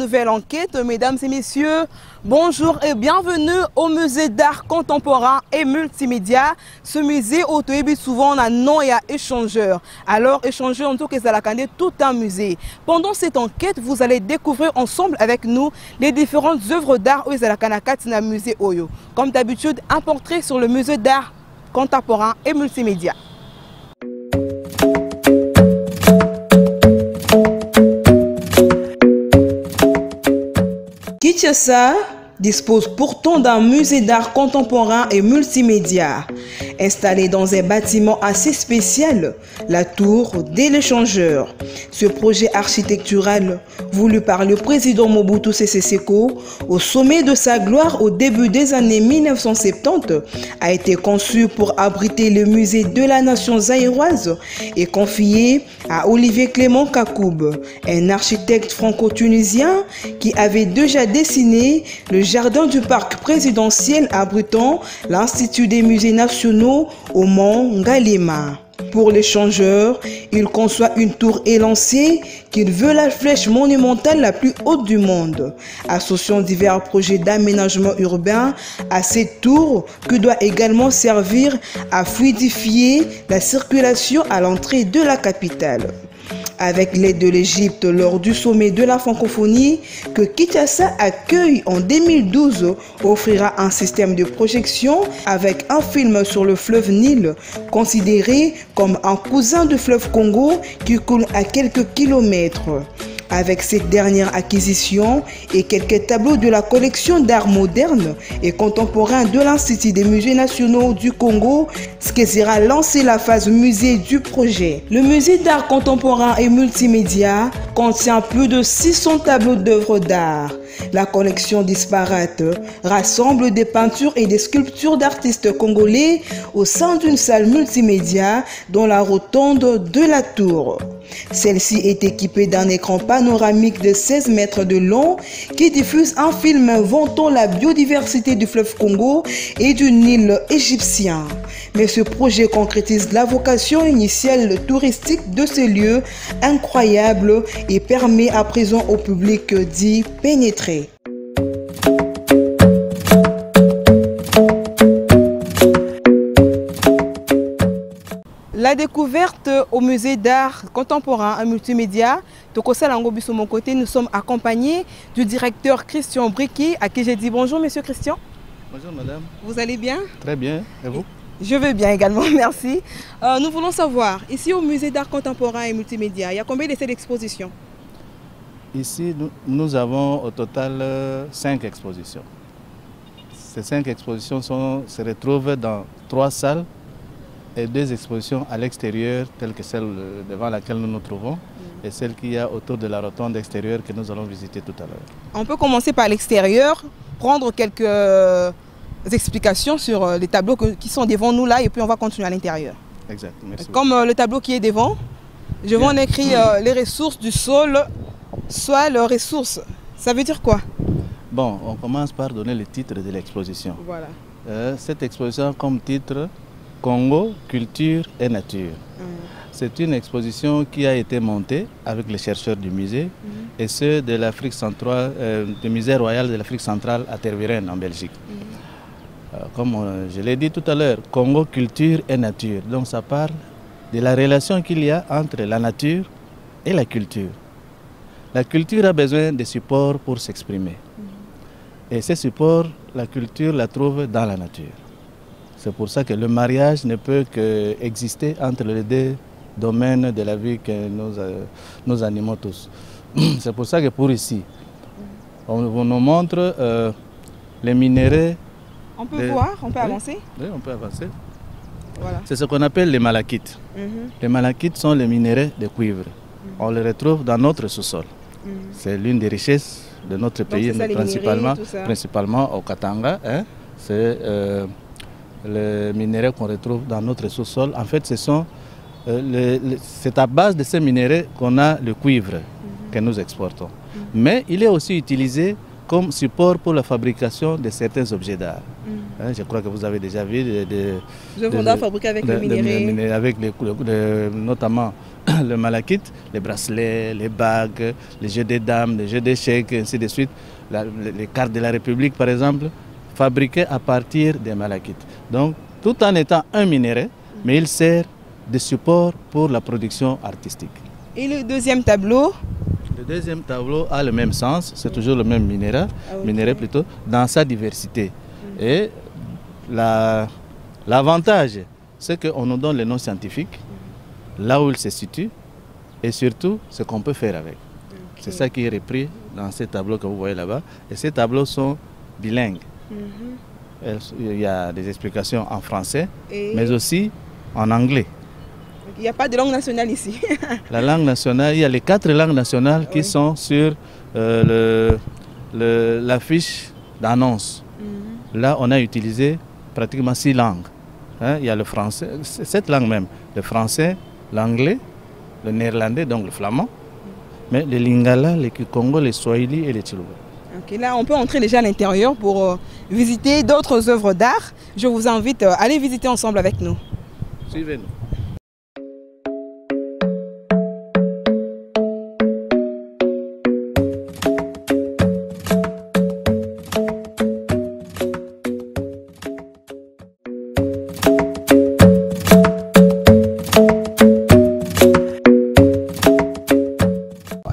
nouvelle enquête. Mesdames et messieurs, bonjour et bienvenue au musée d'art contemporain et multimédia. Ce musée autoébit souvent un nom et un échangeur. Alors échangeur en tout cas c'est tout un musée. Pendant cette enquête, vous allez découvrir ensemble avec nous les différentes œuvres d'art où dans le musée Oyo. Comme d'habitude, un portrait sur le musée d'art contemporain et multimédia. Kinshasa dispose pourtant d'un musée d'art contemporain et multimédia. Installé dans un bâtiment assez spécial, la tour de l'échangeur. Ce projet architectural, voulu par le président Mobutu Sese Seko, au sommet de sa gloire au début des années 1970, a été conçu pour abriter le musée de la nation zaïroise et confié à Olivier Clément Kakoub, un architecte franco-tunisien qui avait déjà dessiné le jardin du parc présidentiel abritant l'Institut des musées nationaux au mont Ngalema. Pour l'échangeur, il conçoit une tour élancée qu'il veut la flèche monumentale la plus haute du monde, associant divers projets d'aménagement urbain à cette tour qui doit également servir à fluidifier la circulation à l'entrée de la capitale. Avec l'aide de l'Égypte lors du sommet de la francophonie que Kinshasa accueille en 2012, offrira un système de projection avec un film sur le fleuve Nil, considéré comme un cousin du fleuve Congo qui coule à quelques kilomètres. Avec cette dernière acquisition et quelques tableaux de la collection d'art moderne et contemporain de l'Institut des musées nationaux du Congo, ce qui sera lancé la phase musée du projet. Le musée d'art contemporain et multimédia contient plus de 600 tableaux d'œuvres d'art. La collection disparate rassemble des peintures et des sculptures d'artistes congolais au sein d'une salle multimédia dans la rotonde de la tour. Celle-ci est équipée d'un écran panoramique de 16 mètres de long qui diffuse un film vantant la biodiversité du fleuve Congo et du Nil égyptien. Mais ce projet concrétise la vocation initiale touristique de ce lieu incroyable et permet à présent au public d'y pénétrer. La découverte au musée d'art contemporain et multimédia, de mon côté, nous sommes accompagnés du directeur Christian Bricky, à qui j'ai dit bonjour monsieur Christian. Bonjour madame. Vous allez bien? Très bien, et vous? Je vais bien également, merci. Nous voulons savoir, ici au musée d'art contemporain et multimédia, il y a combien d'essais d'exposition? Ici, nous avons au total 5 expositions. Ces 5 expositions se retrouvent dans 3 salles et 2 expositions à l'extérieur, telles que celle devant laquelle nous nous trouvons et celle qu'il y a autour de la rotonde extérieure que nous allons visiter tout à l'heure. On peut commencer par l'extérieur, prendre quelques explications sur les tableaux qui sont devant nous là et puis on va continuer à l'intérieur. Exact, merci. Comme le tableau qui est devant, je vois on écrit les ressources du sol, soit leurs ressources. Ça veut dire quoi? Bon, on commence par donner le titre de l'exposition. Voilà. Cette exposition comme titre Congo, culture et nature. C'est une exposition qui a été montée avec les chercheurs du musée et ceux de l'Afrique centrale, du musée royal de l'Afrique centrale à Tervuren en Belgique. Comme je l'ai dit tout à l'heure, Congo, culture et nature. Donc ça parle de la relation qu'il y a entre la nature et la culture. La culture a besoin de supports pour s'exprimer. Et ces supports, la culture la trouve dans la nature. C'est pour ça que le mariage ne peut qu'exister entre les 2 domaines de la vie que nous animons tous. C'est pour ça que pour ici, on nous montre les minéraux. On peut voir, on peut avancer? Oui, on peut avancer. Voilà. C'est ce qu'on appelle les malachites. Les malachites sont les minéraux de cuivre. On les retrouve dans notre sous-sol. C'est l'une des richesses de notre pays, principalement au Katanga. Hein. C'est les minéraux qu'on retrouve dans notre sous-sol. En fait, c'est à base de ces minéraux qu'on a le cuivre que nous exportons. Mais il est aussi utilisé comme support pour la fabrication de certains objets d'art. Je crois que vous avez déjà vu des œuvres d'art fabriquées avec le minerai. Avec notamment le malachite, les bracelets, les bagues, les jeux des dames, les jeux d'échecs, ainsi de suite. Les cartes de la République, par exemple, fabriquées à partir des malachites. Donc, tout en étant un minerai, mais il sert de support pour la production artistique. Et le deuxième tableau? Le deuxième tableau a le même sens, c'est toujours le même minerai plutôt, dans sa diversité. Et l'avantage, c'est qu'on nous donne le nom scientifique, là où il se situe, et surtout ce qu'on peut faire avec. C'est ça qui est repris dans ces tableaux que vous voyez là-bas. Et ces tableaux sont bilingues. Il y a des explications en français, mais aussi en anglais. Il n'y a pas de langue nationale ici. La langue nationale, il y a les 4 langues nationales qui sont sur l'affiche d'annonce. Là, on a utilisé pratiquement 6 langues. Il y a le français, 7 langues même. Le français, l'anglais, le néerlandais, donc le flamand, mais le lingala, le kikongo, le swahili et le chiluba. Ok, là, on peut entrer déjà à l'intérieur pour visiter d'autres œuvres d'art. Je vous invite à aller visiter ensemble avec nous. Suivez-nous.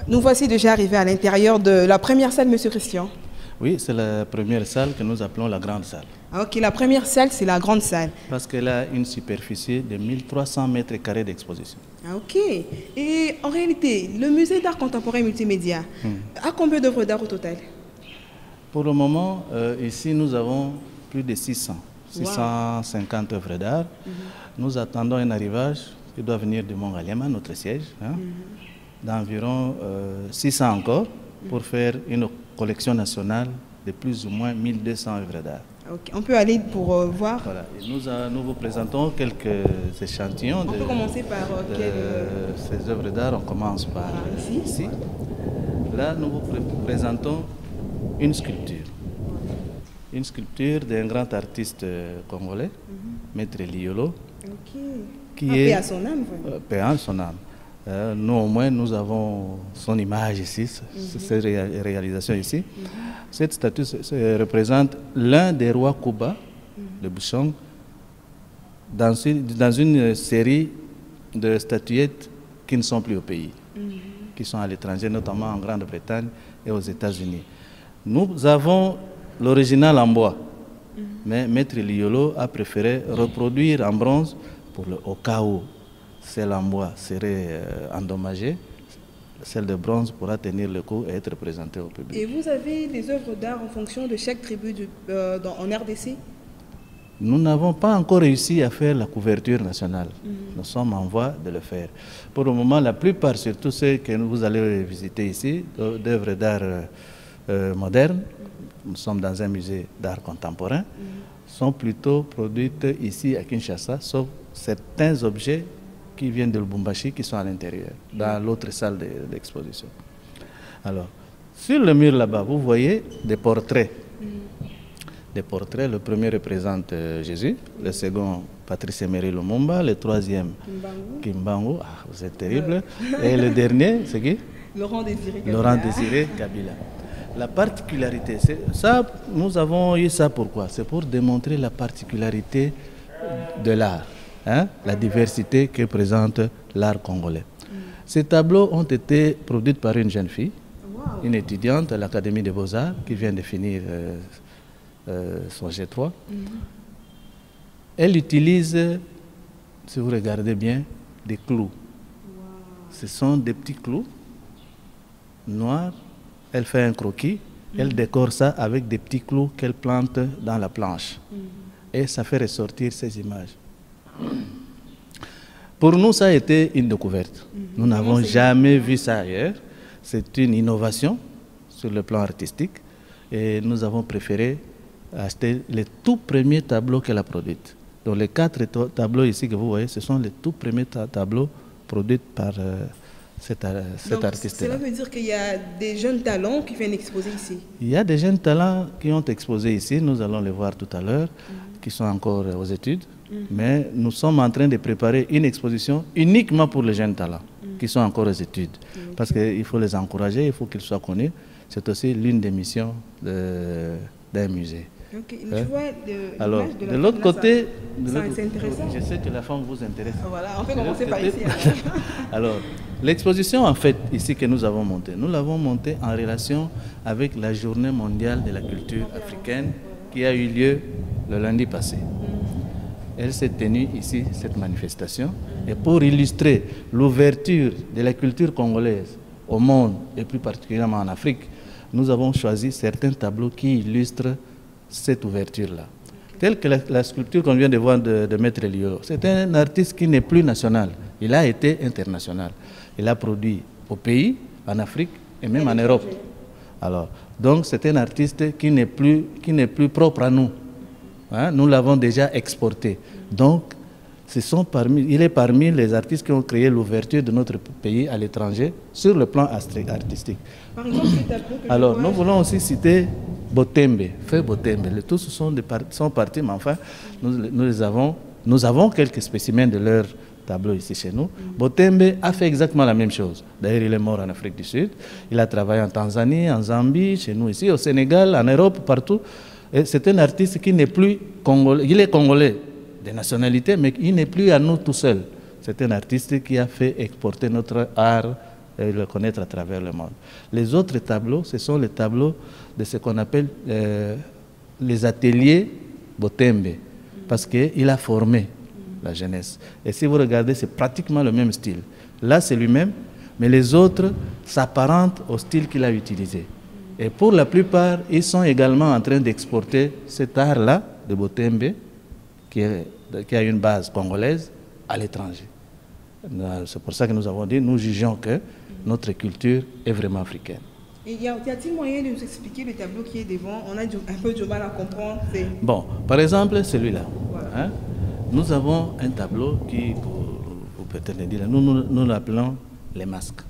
Nous voici déjà arrivés à l'intérieur de la première salle, Monsieur Christian. Oui, c'est la première salle que nous appelons la grande salle. Ah, ok, la première salle, c'est la grande salle. Parce qu'elle a une superficie de 1300 mètres carrés d'exposition. Ah, ok. Et en réalité, le musée d'art contemporain multimédia a combien d'œuvres d'art au total? Pour le moment, ici, nous avons plus de 650 œuvres d'art. Nous attendons un arrivage qui doit venir du Mont Galema, notre siège, d'environ 600 encore, pour faire une collection nationale de plus ou moins 1200 œuvres d'art. Okay. On peut aller pour voir. Voilà. Et nous vous présentons quelques échantillons. On peut commencer par ces œuvres d'art. On commence par ici. Là, nous vous présentons une sculpture. Une sculpture d'un grand artiste congolais, Maître Liolo, qui est paix à son âme. Paix à son âme. Nous, au moins, nous avons son image ici, cette réalisation ici. Cette statue représente l'un des rois Kuba, de Bouchon, dans une série de statuettes qui ne sont plus au pays, qui sont à l'étranger, notamment en Grande-Bretagne et aux États-Unis. Nous avons l'original en bois, mais Maître Liolo a préféré reproduire en bronze au cas où celle en bois serait endommagée, celle de bronze pourra tenir le coup et être présentée au public. Et vous avez des œuvres d'art en fonction de chaque tribu en RDC? Nous n'avons pas encore réussi à faire la couverture nationale. Nous sommes en voie de le faire. Pour le moment, la plupart, surtout ceux que vous allez visiter ici, d'œuvres d'art modernes, nous sommes dans un musée d'art contemporain, sont plutôt produites ici à Kinshasa, sauf certains objets qui viennent de Lubumbashi, qui sont à l'intérieur, dans l'autre salle d'exposition. Alors, sur le mur là-bas, vous voyez des portraits. Des portraits, le premier représente Jésus, le second Patrice Emery Lumumba, le troisième Kimbangu, vous êtes terrible, et le dernier, c'est qui? Laurent Désiré Kabila. La particularité, ça, nous avons eu ça pourquoi? C'est pour démontrer la particularité de l'art. La diversité que présente l'art congolais. Ces tableaux ont été produits par une jeune fille, une étudiante à l'Académie des Beaux-Arts qui vient de finir son G3. Elle utilise, si vous regardez bien, des clous. Ce sont des petits clous noirs. Elle fait un croquis, elle décore ça avec des petits clous qu'elle plante dans la planche. Et ça fait ressortir ces images. Pour nous, ça a été une découverte. Nous n'avons jamais vu ça ailleurs. C'est une innovation sur le plan artistique. Et nous avons préféré acheter les tout premiers tableaux qu'elle a produits. Donc les 4 tableaux ici que vous voyez, ce sont les tout premiers tableaux produits par cet artiste-là. Cela veut dire qu'il y a des jeunes talents qui viennent exposer ici? Il y a des jeunes talents qui ont exposé ici, nous allons les voir tout à l'heure, qui sont encore aux études, mais nous sommes en train de préparer une exposition uniquement pour les jeunes talents qui sont encore aux études, parce qu'il faut les encourager, il faut qu'ils soient connus. C'est aussi l'une des missions d'un musée. Je vois alors, de l'autre côté, c'est intéressant. Je sais que la forme vous intéresse. Voilà, on peut commencer par ici. Alors, l'exposition en fait ici que nous l'avons montée en relation avec la Journée mondiale de la culture africaine qui a eu lieu le lundi passé. Elle s'est tenue ici, cette manifestation, et pour illustrer l'ouverture de la culture congolaise au monde et plus particulièrement en Afrique, nous avons choisi certains tableaux qui illustrent cette ouverture-là. Telle que la sculpture qu'on vient de voir de Maître Liolo. C'est un artiste qui n'est plus national, il a été international. Il a produit au pays, en Afrique et même en Europe. Alors, donc c'est un artiste qui n'est plus propre à nous. Hein? Nous l'avons déjà exporté. Donc, il est parmi les artistes qui ont créé l'ouverture de notre pays à l'étranger sur le plan artistique. Par exemple, alors, nous voulons aussi citer Botembe, Feu Botembe. Tous sont partis, mais enfin, nous avons quelques spécimens de leur tableau ici chez nous. Botembe a fait exactement la même chose. D'ailleurs, il est mort en Afrique du Sud. Il a travaillé en Tanzanie, en Zambie, chez nous ici, au Sénégal, en Europe, partout. C'est un artiste qui n'est plus congolais. Il est congolais de nationalité, mais il n'est plus à nous tout seul. C'est un artiste qui a fait exporter notre art et le connaître à travers le monde. Les autres tableaux, ce sont les tableaux de ce qu'on appelle les ateliers Botembe, parce qu'il a formé la jeunesse. Et si vous regardez, c'est pratiquement le même style. Là, c'est lui-même, mais les autres s'apparentent au style qu'il a utilisé. Et pour la plupart, ils sont également en train d'exporter cet art-là de Botembe, qui a une base congolaise, à l'étranger. C'est pour ça que nous avons dit, nous jugeons que notre culture est vraiment africaine. Et y a-t-il moyen de nous expliquer le tableau qui est devant? On a un peu de mal à comprendre. Bon, par exemple, celui-là. Voilà. Hein? Nous avons un tableau qui, vous peut-être le dire, nous l'appelons les masques.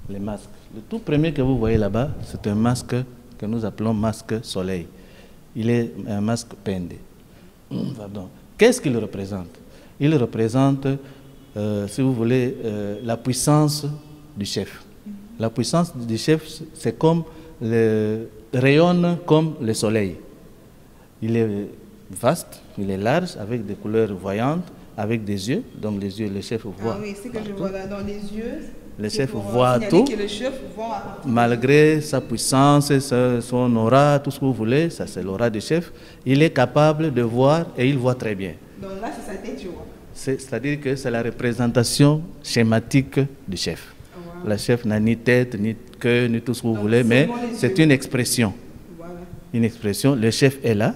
Les masques. Le tout premier que vous voyez là-bas, c'est un masque que nous appelons masque soleil. Il est un masque pendé. Pardon. Qu'est-ce qu'il représente? Il représente, si vous voulez, la puissance du chef. La puissance du chef, c'est comme rayonne comme le soleil. Il est vaste, il est large, avec des couleurs voyantes, avec des yeux. Donc les yeux, le chef voit. Ah oui, c'est que je vois là, dans les yeux. Le chef voit tout, que le chef voit malgré sa puissance, son aura, tout ce que vous voulez, ça c'est l'aura du chef. Il est capable de voir et il voit très bien. Donc là, c'est sa tête, tu vois. C'est-à-dire que c'est la représentation schématique du chef. Wow. Le chef n'a ni tête, ni queue, ni tout ce que vous voulez, mais c'est une expression. Voilà. Une expression, le chef est là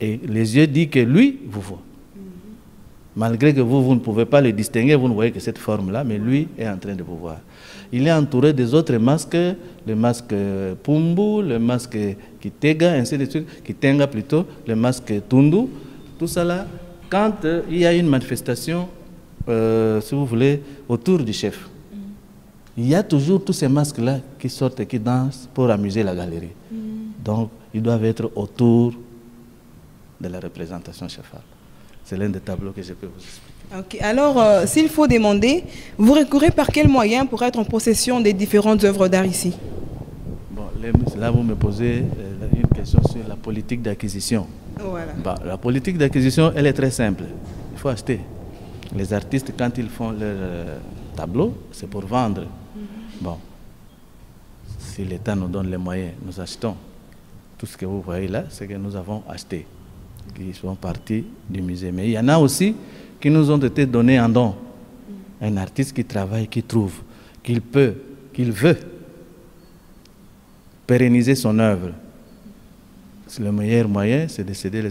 et les yeux disent que lui vous voit. Malgré que vous ne pouvez pas le distinguer, vous ne voyez que cette forme-là, mais lui est en train de vous voir. Il est entouré des autres masques, le masque Pumbu, le masque Kitega, ainsi de suite, Kitenga plutôt, le masque Tundu. Tout ça là, quand il y a une manifestation, si vous voulez, autour du chef, il y a toujours tous ces masques-là qui sortent et qui dansent pour amuser la galerie. Donc, ils doivent être autour de la représentation chefale. C'est l'un des tableaux que je peux vous expliquer. Okay. Alors, s'il faut demander, vous recourez par quels moyens pour être en possession des différentes œuvres d'art ici? Bon, là, vous me posez une question sur la politique d'acquisition. Voilà. Bon, la politique d'acquisition, elle est très simple. Il faut acheter. Les artistes, quand ils font leur tableau, c'est pour vendre. Bon, si l'État nous donne les moyens, nous achetons. Tout ce que vous voyez là, c'est que nous avons acheté, qui sont partis du musée. Mais il y en a aussi qui nous ont été donnés en don. Un artiste qui travaille, qui trouve, qu'il veut pérenniser son œuvre. Le meilleur moyen, c'est de céder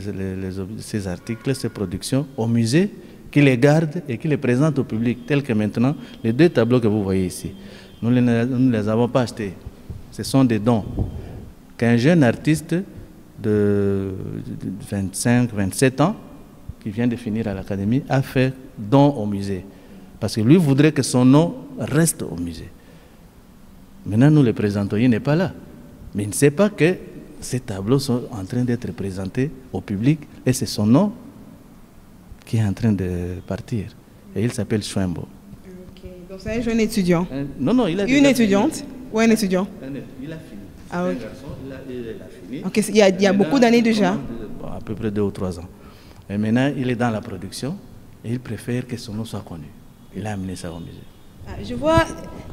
ces articles, ces productions au musée, qui les garde et qui les présente au public, tels que maintenant, les deux tableaux que vous voyez ici. Nous ne les avons pas achetés. Ce sont des dons qu'un jeune artiste de 25, 27 ans, qui vient de finir à l'académie, a fait don au musée. Parce que lui voudrait que son nom reste au musée. Maintenant, nous le présentons, il n'est pas là. Mais il ne sait pas que ces tableaux sont en train d'être présentés au public et c'est son nom qui est en train de partir. Et il s'appelle Chouembo. Ok, donc c'est un jeune étudiant. Non, il a Une étudiante ou un étudiant? Il a fini. Ah, ok. Un garçon, il a fini. Ok, il y a beaucoup d'années déjà. À peu près 2 ou 3 ans. Et maintenant, il est dans la production et il préfère que son nom soit connu. Il a amené ça au musée. Je vois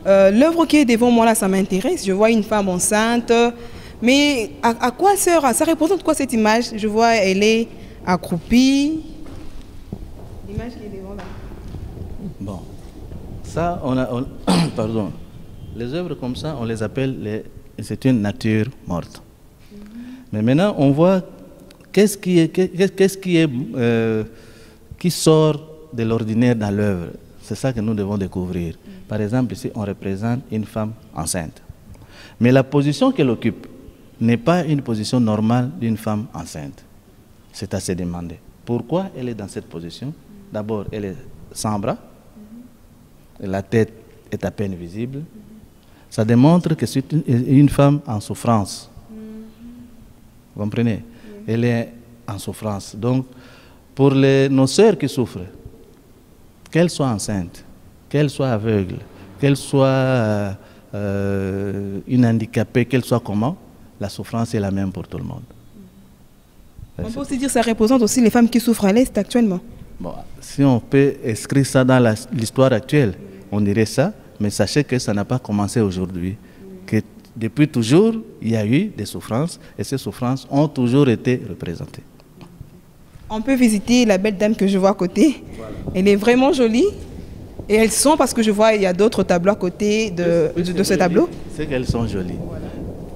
l'œuvre qui est devant moi là, ça m'intéresse. Je vois une femme enceinte. Mais à quoi sert ça? Représente quoi cette image? Je vois, elle est accroupie. L'image qui est devant là. Bon, ça, pardon. Les œuvres comme ça, on les appelle c'est une nature morte. Mais maintenant, on voit qu'est-ce qui sort de l'ordinaire dans l'œuvre. C'est ça que nous devons découvrir. Par exemple, ici, on représente une femme enceinte. Mais la position qu'elle occupe n'est pas une position normale d'une femme enceinte. C'est à se demander. Pourquoi elle est dans cette position? D'abord, elle est sans bras. La tête est à peine visible. Ça démontre que c'est une femme en souffrance. Vous comprenez? Elle est en souffrance. Donc, pour nos sœurs qui souffrent, qu'elles soient enceintes, qu'elles soient aveugles, qu'elles soient une handicapée, qu'elles soient comment, la souffrance est la même pour tout le monde. On peut aussi dire que ça représente aussi les femmes qui souffrent à l'Est actuellement. Bon, si on peut inscrire ça dans l'histoire actuelle, on dirait ça, mais sachez que ça n'a pas commencé aujourd'hui. Que depuis toujours, il y a eu des souffrances et ces souffrances ont toujours été représentées. On peut visiter la belle dame que je vois à côté. Voilà. Elle est vraiment jolie. Et elles sont, parce que je vois, il y a d'autres tableaux à côté de ce tableau. C'est qu'elles sont jolies. Voilà.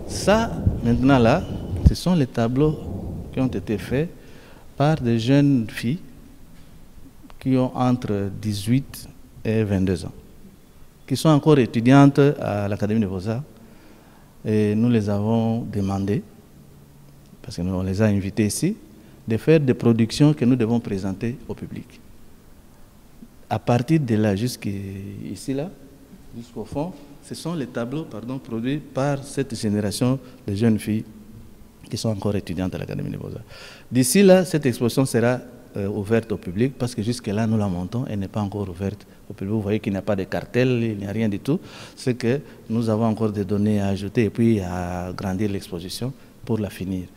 Ça, maintenant là, ce sont les tableaux qui ont été faits par des jeunes filles qui ont entre 18 et 22 ans, qui sont encore étudiantes à l'Académie des Beaux-Arts. Et nous les avons demandé, parce qu'on les a invitées ici, de faire des productions que nous devons présenter au public. À partir de là, jusqu'ici là, jusqu'au fond, ce sont les tableaux produits par cette génération de jeunes filles qui sont encore étudiantes à l'Académie des Beaux-Arts. D'ici là, cette exposition sera ouverte au public, parce que jusque-là, nous la montons, elle n'est pas encore ouverte au public. Vous voyez qu'il n'y a pas de cartel, il n'y a rien du tout. C'est que nous avons encore des données à ajouter et puis à agrandir l'exposition pour la finir.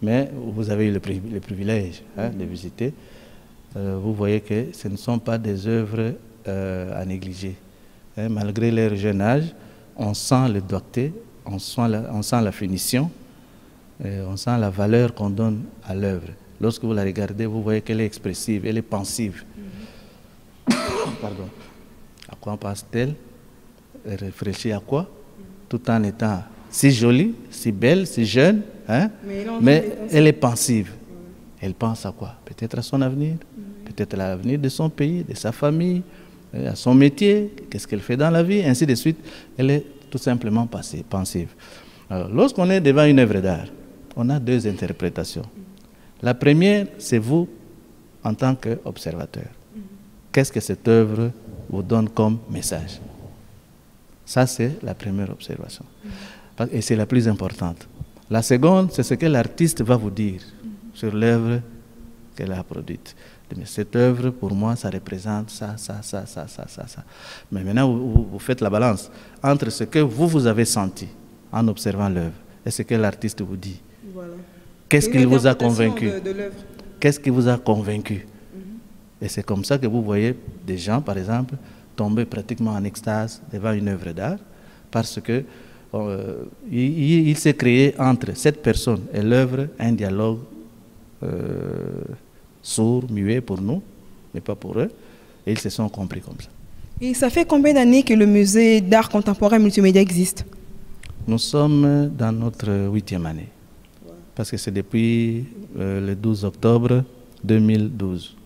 Mais vous avez eu le privilège de visiter. Vous voyez que ce ne sont pas des œuvres à négliger. Malgré leur jeune âge, on sent le doigté, on sent la finition, on sent la valeur qu'on donne à l'œuvre. Lorsque vous la regardez, vous voyez qu'elle est expressive, elle est pensive. Pardon. À quoi pense-t-elle? Elle réfléchit à quoi? Tout en étant si jolie, si belle, si jeune, mais elle est pensive. Elle pense à quoi? Peut-être à son avenir, peut-être à l'avenir de son pays, de sa famille, à son métier, qu'est-ce qu'elle fait dans la vie, ainsi de suite. Elle est tout simplement pensive. Alors, lorsqu'on est devant une œuvre d'art, on a deux interprétations. La première, c'est vous en tant qu'observateur. Qu'est-ce que cette œuvre vous donne comme message? Ça, c'est la première observation. Et c'est la plus importante. La seconde, c'est ce que l'artiste va vous dire sur l'œuvre qu'elle a produite. Mais cette œuvre, pour moi, ça représente ça. Mais maintenant, vous faites la balance entre ce que vous avez senti en observant l'œuvre et ce que l'artiste vous dit. Voilà. Qu'est-ce qui vous a convaincu? Qu'est-ce qui vous a convaincu? Et c'est comme ça que vous voyez des gens, par exemple, tomber pratiquement en extase devant une œuvre d'art, parce que il s'est créé entre cette personne et l'œuvre un dialogue sourd, muet pour nous, mais pas pour eux, et ils se sont compris comme ça. Et ça fait combien d'années que le musée d'art contemporain multimédia existe? Nous sommes dans notre 8e année, parce que c'est depuis le 12 octobre 2012.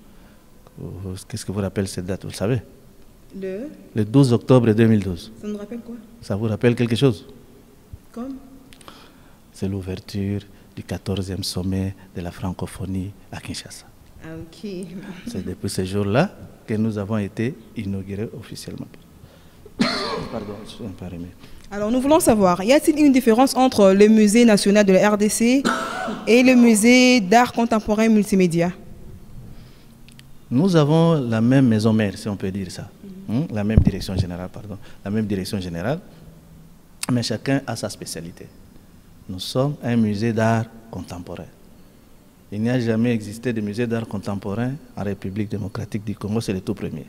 Qu'est-ce que vous rappelle cette date, vous le savez? Le 12 octobre 2012. Ça nous rappelle quoi? Ça vous rappelle quelque chose? Comme? C'est l'ouverture du 14e sommet de la francophonie à Kinshasa. Ah, ok. C'est depuis ce jour-là que nous avons été inaugurés officiellement. Pardon, je suis un peu remis. Alors nous voulons savoir, y a-t-il une différence entre le musée national de la RDC et le musée d'art contemporain multimédia? Nous avons la même maison mère, si on peut dire ça. La même direction générale, pardon. La même direction générale, mais chacun a sa spécialité. Nous sommes un musée d'art contemporain. Il n'y a jamais existé de musée d'art contemporain en République démocratique du Congo, c'est le tout premier.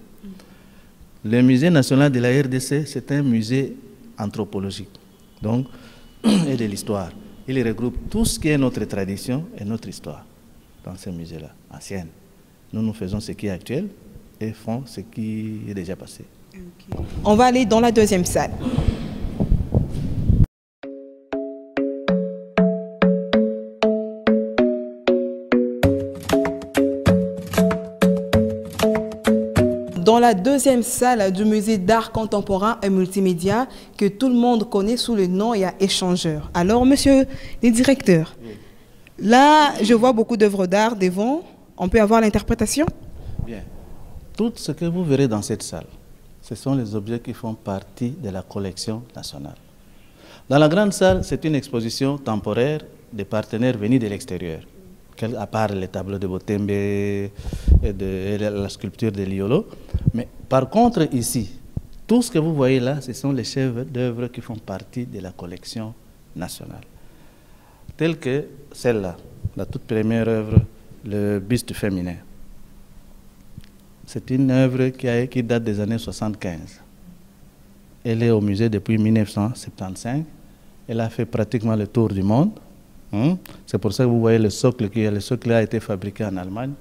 Le musée national de la RDC, c'est un musée anthropologique, donc, et de l'histoire. Il regroupe tout ce qui est notre tradition et notre histoire dans ce musée-là, ancienne. Nous faisons ce qui est actuel et font ce qui est déjà passé. Okay. On va aller dans la deuxième salle. Dans la deuxième salle du musée d'art contemporain et multimédia que tout le monde connaît sous le nom, il y a Échangeur. Alors, monsieur le directeur, là, je vois beaucoup d'œuvres d'art devant. On peut avoir l'interprétation? Bien. Tout ce que vous verrez dans cette salle, ce sont les objets qui font partie de la collection nationale. Dans la grande salle, c'est une exposition temporaire des partenaires venus de l'extérieur, à part les tableaux de Botembe et la sculpture de Liolo. Mais par contre, ici, tout ce que vous voyez là, ce sont les chefs-d'œuvre qui font partie de la collection nationale. Telle que celle-là, la toute première œuvre, le buste féminin. C'est une œuvre qui date des années 75. Elle est au musée depuis 1975. Elle a fait pratiquement le tour du monde. C'est pour ça que vous voyez le socle le socle a été fabriqué en Allemagne,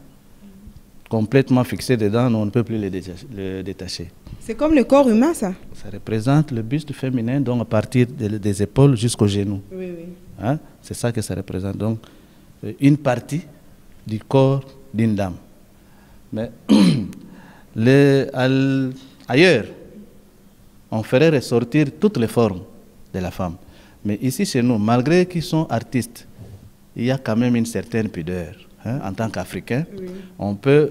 complètement fixé dedans, on ne peut plus le détacher. C'est comme le corps humain, ça? Ça représente le buste féminin, donc à partir des épaules jusqu'aux genoux. Oui, oui. Hein? C'est ça que ça représente. Donc, une partie du corps d'une dame. Mais ailleurs, on ferait ressortir toutes les formes de la femme. Mais ici, chez nous, malgré qu'ils sont artistes, il y a quand même une certaine pudeur. Hein, en tant qu'Africain, oui.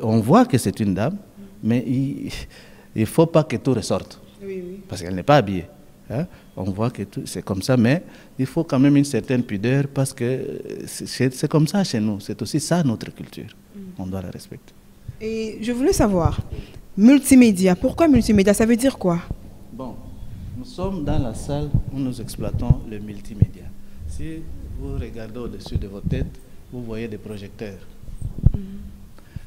On voit que c'est une dame, mais il ne faut pas que tout ressorte. Oui, oui. Parce qu'elle n'est pas habillée. Hein. On voit que c'est comme ça, mais il faut quand même une certaine pudeur parce que c'est comme ça chez nous. C'est aussi ça notre culture. On doit la respecter. Et je voulais savoir, multimédia, pourquoi multimédia? Ça veut dire quoi? Bon, nous sommes dans la salle où nous exploitons le multimédia. Si vous regardez au-dessus de votre tête, vous voyez des projecteurs.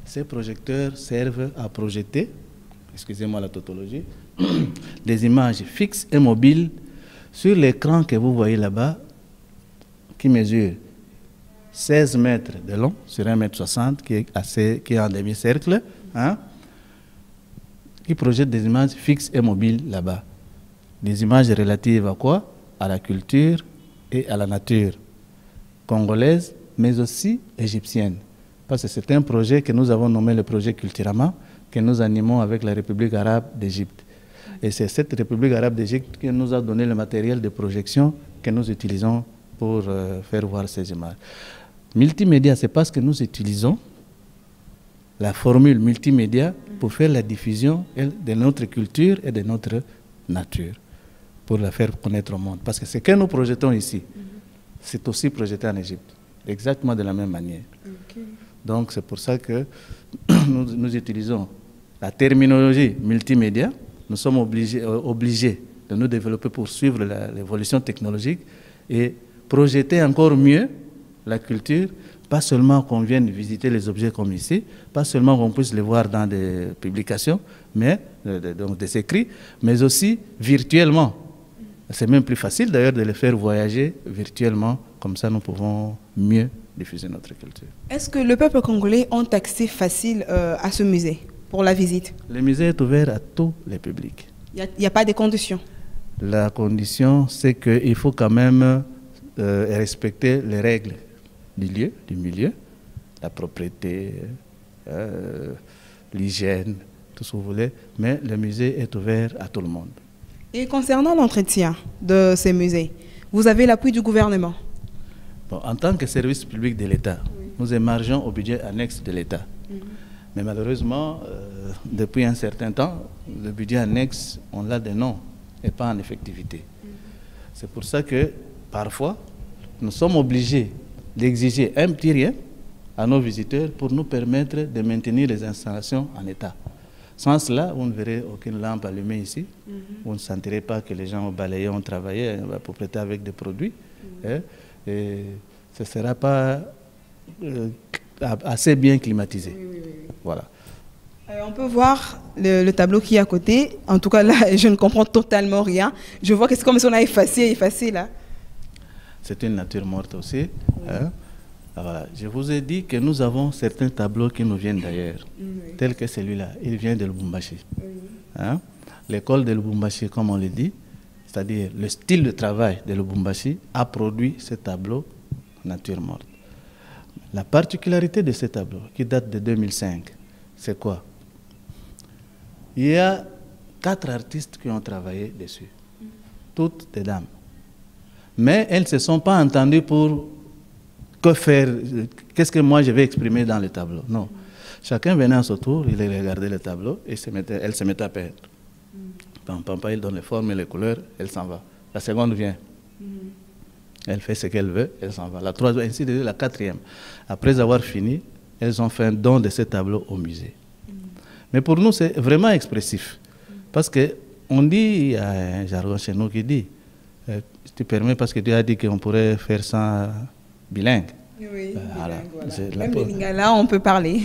Ces projecteurs servent à projeter, excusez-moi la tautologie, des images fixes et mobiles sur l'écran que vous voyez là-bas, qui mesure 16 mètres de long sur 1,60 m, qui est en demi-cercle, hein, qui projette des images fixes et mobiles là-bas. Des images relatives à quoi? À la culture et à la nature congolaise, mais aussi égyptienne. Parce que c'est un projet que nous avons nommé le projet Culturama, que nous animons avec la République arabe d'Égypte. Et c'est cette République arabe d'Égypte qui nous a donné le matériel de projection que nous utilisons pour faire voir ces images. Multimédia, c'est parce que nous utilisons la formule multimédia pour faire la diffusion de notre culture et de notre nature, pour la faire connaître au monde. Parce que ce que nous projetons ici, c'est aussi projeté en Égypte, exactement de la même manière. Okay. Donc c'est pour ça que nous utilisons la terminologie multimédia. Nous sommes obligés de nous développer pour suivre l'évolution technologique et projeter encore mieux la culture, pas seulement qu'on vienne visiter les objets comme ici, pas seulement qu'on puisse les voir dans des publications, mais donc des écrits, mais aussi virtuellement. C'est même plus facile d'ailleurs de les faire voyager virtuellement, comme ça nous pouvons mieux diffuser notre culture. Est-ce que le peuple congolais a accès facile à ce musée pour la visite? Le musée est ouvert à tous les publics. Il n'y a pas de conditions? La condition, c'est qu'il faut quand même respecter les règles du lieu, du milieu, la propriété, l'hygiène, tout ce que vous voulez, mais le musée est ouvert à tout le monde. Et concernant l'entretien de ces musées, vous avez l'appui du gouvernement? Bon, en tant que service public de l'État, oui, nous émargeons au budget annexe de l'État. Mais malheureusement, depuis un certain temps, le budget annexe, on l'a de nom et pas en effectivité. C'est pour ça que parfois, nous sommes obligés d'exiger un petit rien à nos visiteurs pour nous permettre de maintenir les installations en état. Sans cela, vous ne verrez aucune lampe allumée ici. Vous ne sentirez pas que les gens ont balayé, ont travaillé à propriété avec des produits. Et ce ne sera pas assez bien climatisé. Voilà. On peut voir le tableau qui est à côté. En tout cas, là, je ne comprends totalement rien. Je vois que c'est comme si on a effacé là. C'est une nature morte aussi. Hein? Voilà. Je vous ai dit que nous avons certains tableaux qui nous viennent d'ailleurs, tels que celui-là. Il vient de Lubumbashi. Hein? L'école de Lubumbashi, comme on le dit, c'est-à-dire le style de travail de Lubumbashi, a produit ce tableau nature morte. La particularité de ce tableau, qui date de 2005, c'est quoi? Il y a 4 artistes qui ont travaillé dessus, toutes des dames. Mais elles ne se sont pas entendues pour que faire, qu'est-ce que moi je vais exprimer dans le tableau. Non. Chacun venait à son tour, il regardait le tableau et elle se mettait à peindre. Pam, pam, pam, il donne les formes et les couleurs, elle s'en va. La seconde vient. Elle fait ce qu'elle veut, elle s'en va. La troisième, ainsi de suite, la quatrième. Après avoir fini, elles ont fait un don de ce tableau au musée. Mais pour nous, c'est vraiment expressif. Parce qu'on dit, il y a un jargon chez nous qui dit, tu permets parce que tu as dit qu'on pourrait faire ça bilingue. Oui, voilà. Même les Lingala, on peut parler.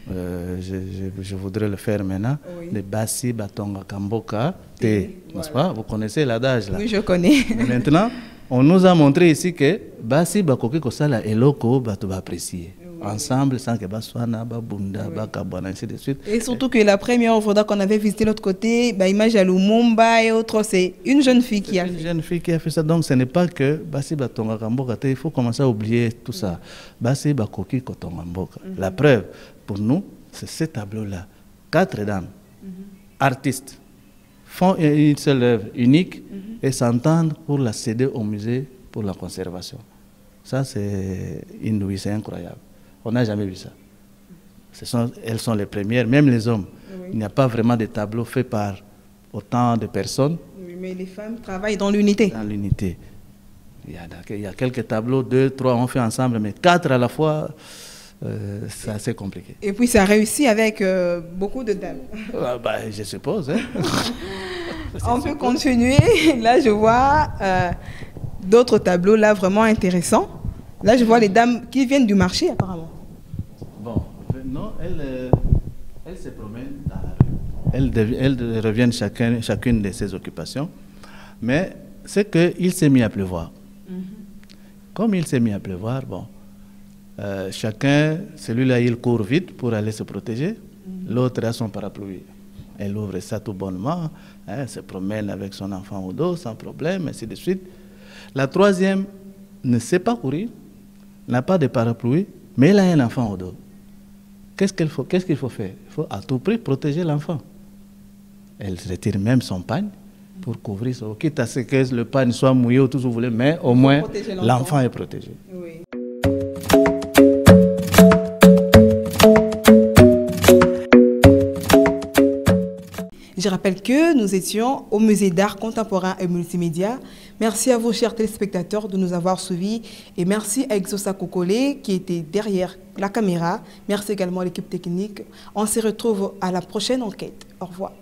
Je voudrais le faire maintenant. Oui. De Basi Batonga Kamboka Te, n'est-ce pas? Vous connaissez l'adage là? Oui, je connais. Mais maintenant, on nous a montré ici que Basi Bakoki Kosala et Loko Bato va apprécier. Ensemble, sans que Baswana, Babunda, Bakabana, ainsi de suite. Et surtout que la première œuvre qu'on avait visitée de l'autre côté, Image à Lumumba et autres, c'est une jeune fille qui a fait. Une jeune fille qui a fait ça. Donc ce n'est pas que Basi Batonga Kamboka Te, il faut commencer à oublier tout ça. Basi Bakoki Kotonga Mboka. La preuve, pour nous, c'est ce tableau-là. 4 dames, artistes, font une seule œuvre unique et s'entendent pour la céder au musée pour la conservation. Ça, c'est inouï, c'est incroyable. On n'a jamais vu ça. Elles sont les premières, même les hommes. Oui. Il n'y a pas vraiment de tableau fait par autant de personnes. Oui, mais les femmes travaillent dans l'unité. Dans l'unité. Il y a quelques tableaux, 2, 3 on fait ensemble, mais 4 à la fois, c'est assez compliqué. Et puis ça réussit avec beaucoup de dames. Je suppose. Hein. On peut continuer. Là, je vois d'autres tableaux là vraiment intéressants. Là, je vois les dames qui viennent du marché apparemment. Bon, non, elles se promènent dans la rue. Elles reviennent chacune de ses occupations. Mais c'est qu'il s'est mis à pleuvoir. Comme il s'est mis à pleuvoir, bon, chacun, celui-là, il court vite pour aller se protéger. L'autre a son parapluie. Elle ouvre ça tout bonnement. Elle se promène avec son enfant au dos, sans problème, ainsi de suite. La troisième ne sait pas courir, n'a pas de parapluie, mais elle a un enfant au dos. Qu'est-ce qu'il faut faire? Il faut à tout prix protéger l'enfant. Elle retire même son pagne pour couvrir son... Quitte à ce que le pagne soit mouillé ou tout ce que vous voulez, mais au moins l'enfant est protégé. Oui. Je rappelle que nous étions au Musée d'art contemporain et multimédia. Merci à vous, chers téléspectateurs, de nous avoir suivis. Et merci à Exosa Kokole qui était derrière la caméra. Merci également à l'équipe technique. On se retrouve à la prochaine enquête. Au revoir.